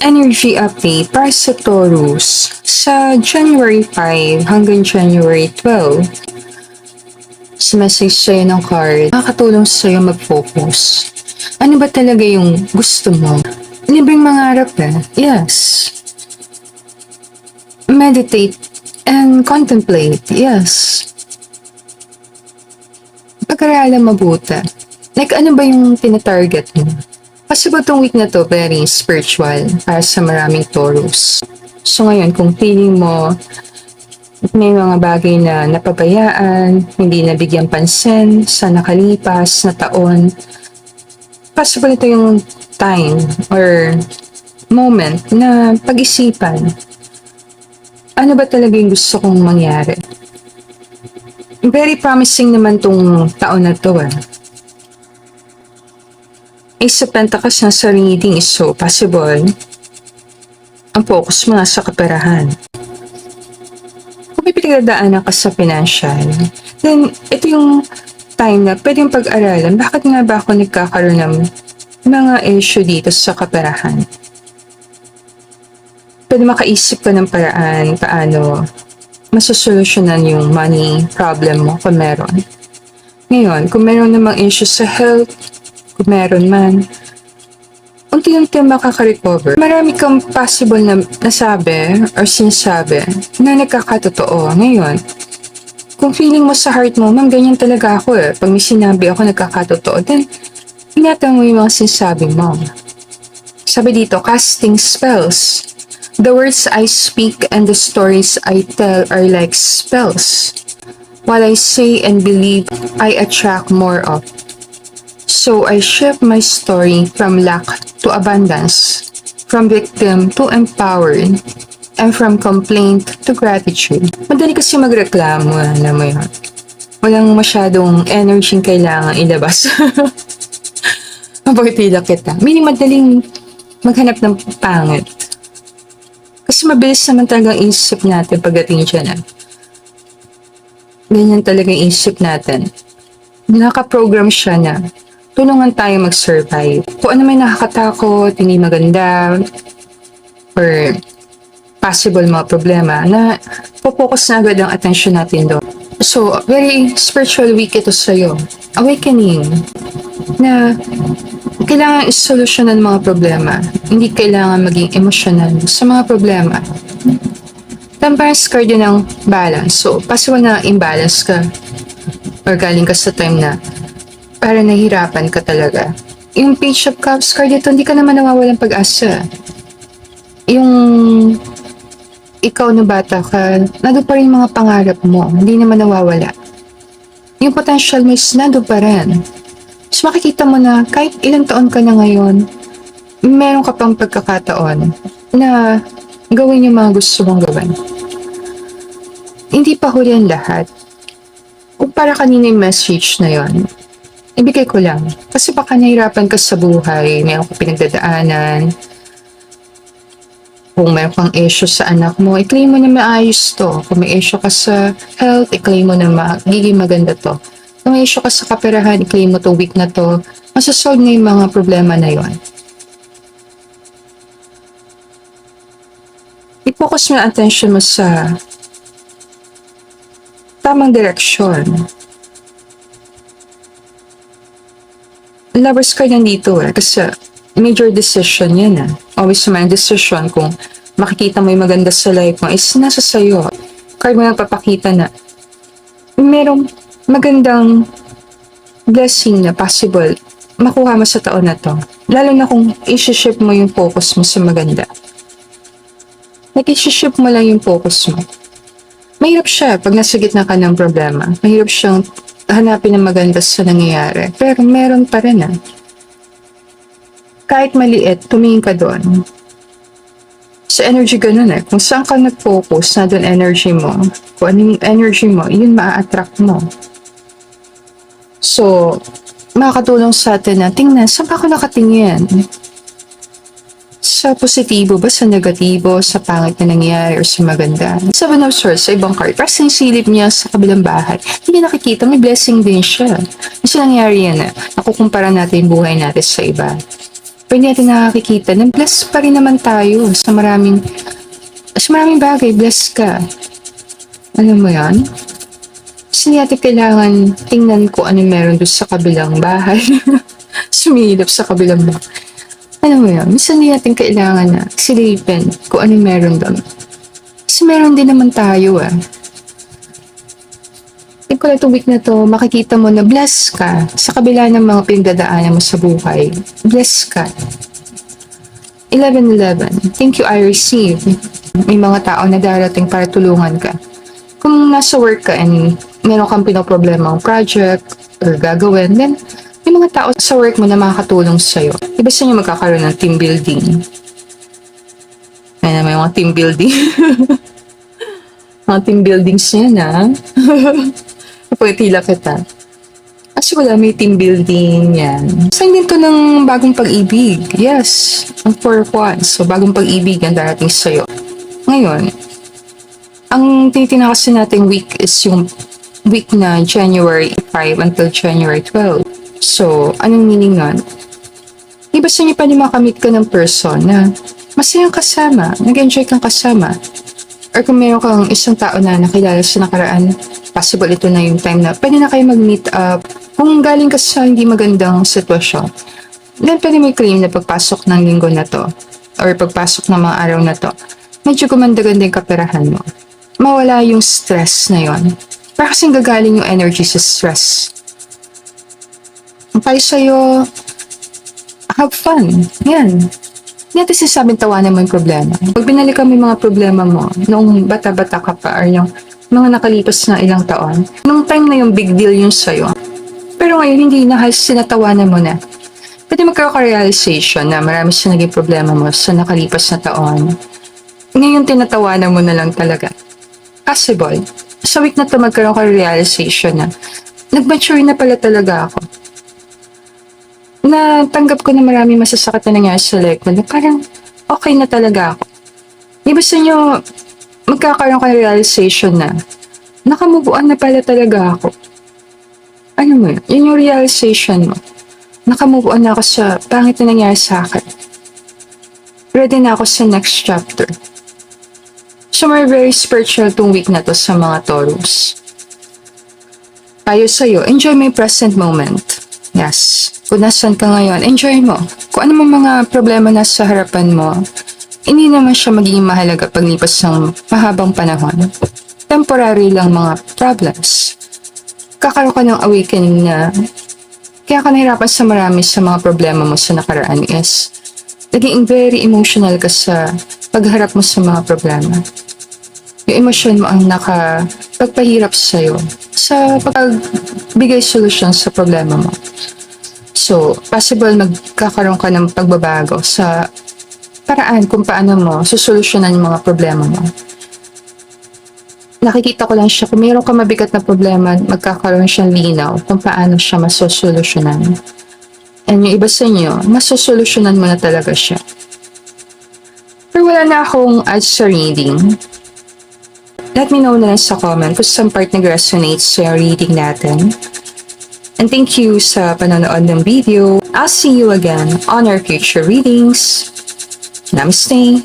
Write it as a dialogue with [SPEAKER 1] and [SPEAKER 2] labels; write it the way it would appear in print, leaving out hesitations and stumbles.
[SPEAKER 1] Energy update para sa Taurus. Sa January 5 hanggang January 12, sa message sa'yo ng card, makakatulong sa'yo mag-focus. Ano ba talaga yung gusto mo? Libreng mangarap yes. Meditate and contemplate, yes. Pag-aralan mabuti. Like, ano ba yung tinatarget mo? Kasi ba itong week na to very spiritual para sa maraming Taurus. So ngayon, kung feeling mo may mga bagay na napabayaan, hindi nabigyan pansin sa nakalipas na taon, possible ito yung time or moment na pag-isipan. Ano ba talaga yung gusto kong mangyari? Very promising naman tong taon na to Ace of Pentacles na sa reading is so possible. Ang focus mo sa kaperahan. Kung may pinagdadaanan ka sa financial, then ito yung time na pwedeng pag-aralan bakit nga ba ako nagkakaroon ng mga issue dito sa kaperahan. Pwede makaisip ka ng paraan paano masosolusyonan yung money problem mo kung meron. Ngayon, kung meron namang issue sa health, kung meron man, unti-unti makaka-recover. Marami kang possible na nasabi or sinasabi na nagkakatotoo. Ngayon, kung feeling mo sa heart mo, ganyan talaga ako Pag may sinabi ako nagkakatotoo, then ingatan mo yung mga sinasabi mo. Sabi dito, casting spells. The words I speak and the stories I tell are like spells. What I say and believe, I attract more of. So I shift my story from lack to abundance, from victim to empowered, and from complaint to gratitude. Madali kasi magreklamo, alam mo yun. Walang masyadong energy kailangan ilabas. Mabuti kita. Meaning madaling maghanap ng pangit. Kasi mabilis naman talagang isip natin pagdating dyan. Ganyan talaga yung isip natin. Nakaprogram siya na tulungan tayo mag-survive. Kung ano may nakakatakot, hindi maganda, or possible mga problema, na focus na agad ang attention natin doon. So, very spiritual week ito sa'yo. Awakening. Na kailangan isolusyonan mga problema. Hindi kailangan maging emosyonal sa mga problema. Temperance card din ng balance. So, possible na imbalance ka. Or galing ka sa time na para nahihirapan ka talaga. Yung Page of Cups card ito, hindi ka naman nawawalan pag-asa. Yung ikaw na bata ka, nandun pa rin yung mga pangarap mo, hindi naman nawawala. Yung potential mo is nandun pa rin. So makikita mo na kahit ilang taon ka na ngayon, meron ka pang pagkakataon na gawin yung mga gusto mong gawin. Hindi pa huli ang lahat. Kung para kanina yung message na yon, ibigay ko lang. Kasi baka nahirapan ka sa buhay, mayroon ka pinagdadaanan, kung mayroon kang issue sa anak mo, i-claim mo na maayos to. Kung may issue ka sa health, i-claim mo na magiging maganda to. Kung may issue ka sa kaperahan, i-claim mo to week na to, masasolve na yung mga problema na yon. I-focus mo ang attention mo sa tamang direksyon. Lover's card nandito kasi major decision yan Always may decision kung makikita mo yung maganda sa life mo is nasa sayo. Card mo nagpapakita na merong magandang blessing na possible makuha mo sa taon na to. Lalo na kung isi-shift mo yung focus mo sa maganda. Nag-isi-shift mo lang yung focus mo. Mahirap siya pag nasa gitna ka ng problema. Mahirap siyang hanapin ng maganda sa nangyayari. Pero meron pa rin Kahit maliit, tumingin ka doon. Sa energy ganun Kung saan ka nag-focus, na doon energy mo. Kung ano yung energy mo, yun maa-attract mo. So, makakatulong sa atin na tingnan, saan ba ako nakatingin? Sa positibo ba, sa negatibo, sa pangit na nangyayari, o sa maganda? Seven of Swords, sa ibang card, parang sinisilip niya sa kabilang bahay. Hindi nakikita, may blessing din siya. Kasi nangyari yan nakukumpara natin yung buhay natin sa iba. Pero hindi natin nakakikita na blessed pa rin naman tayo sa maraming bagay, blessed ka. Alam mo yan? Kasi hindi natin kailangan tingnan ko ano meron doon sa kabilang bahay. Sumilip sa kabilang bahay. Alam mo yan? Minsan hindi natin kailangan na silipin kung ano meron doon. Kasi meron din naman tayo Think ko lang itong week na to, makikita mo na blessed ka sa kabila ng mga pinagdadaanan mo sa buhay. Blessed ka. 11:11. Thank you, I receive. May mga tao na darating para tulungan ka. Kung nasa work ka and meron kang pinoproblemang project or gagawin, then may mga tao sa work mo na makakatulong sa'yo. Iba sa inyo magkakaroon ng team building. May mga team building. Mga team buildings niya Pagkatila kita. Kasi wala, may team building yan. Sign din to ng bagong pag-ibig. Yes, ang 4 of Wands. So, bagong pag-ibig ang darating sa'yo. Ngayon, ang tinitingnan kasi nating week is yung week na January 5 until January 12. So, anong meaning nun? Iba sa inyo pa niyo makamit ka ng person na masayang kasama, nag-enjoy kang kasama. Or kung meron kang isang tao na nakilala sa nakaraan, possible ito na yung time na pwede na kayo mag-meet up. Kung galing ka sa hindi magandang sitwasyon, then pwede may claim na pagpasok ng linggo na to or pagpasok ng mga araw na to, medyo gumanda-ganda yung kaperahan mo. Mawala yung stress na yon. Para kasing gagaling yung energy sa stress. Ang payo sa'yo, have fun. Yan. Hindi natin sasabing tawanan mo yung problema. Pag binalikan mo yung mga problema mo, noong bata-bata ka pa, or yung mga nakalipas na ilang taon, nung time na yung big deal yun sa'yo. Pero ngayon, hindi na sinatawanan mo na. Pwede magkaroon ka realization na marami sa naging problema mo sa nakalipas na taon. Ngayon, tinatawanan mo na lang talaga. Possible. Sa week na to, magkaroon ka realization na nag-mature na pala talaga ako. Natanggap ko na marami masasakit na nangyari sa life ko na parang okay na talaga ako. Iba sa inyo, magkakaroon ka realization na nakamubuan na pala talaga ako. Ano mo yun? Yun yung realization mo. Nakamubuan na ako sa pangit na nangyari sa akin. Ready na ako sa next chapter. So, may very spiritual tong week na to sa mga Taurus. Tayo sa'yo, enjoy my present moment. Yes. Kung nasan ka ngayon, enjoy mo. Kung ano mga problema na sa harapan mo, hindi naman siya magiging mahalaga paglipas ng mahabang panahon. Temporary lang mga problems. Kakaroon ka ng awakening na kaya ka nahirapan sa marami sa mga problema mo sa nakaraan is naging very emotional ka sa pagharap mo sa mga problema. Yung emosyon mo ang nakapagpahirap sa'yo sa pagbigay solusyon sa problema mo. So, possible magkakaroon ka ng pagbabago sa paraan kung paano mo susolusyonan yung mga problema mo. Nakikita ko lang siya, kung mayroon ka mabigat na problema, magkakaroon siyang linaw kung paano siya masosolusyonan. And yung iba sa inyo, masosolusyonan mo na talaga siya. Pero wala na akong add sa reading. Let me know na lang sa comment kung saan part nag-resonate sa reading natin. And thank you sa panonood ng video. I'll see you again on our future readings. Namaste!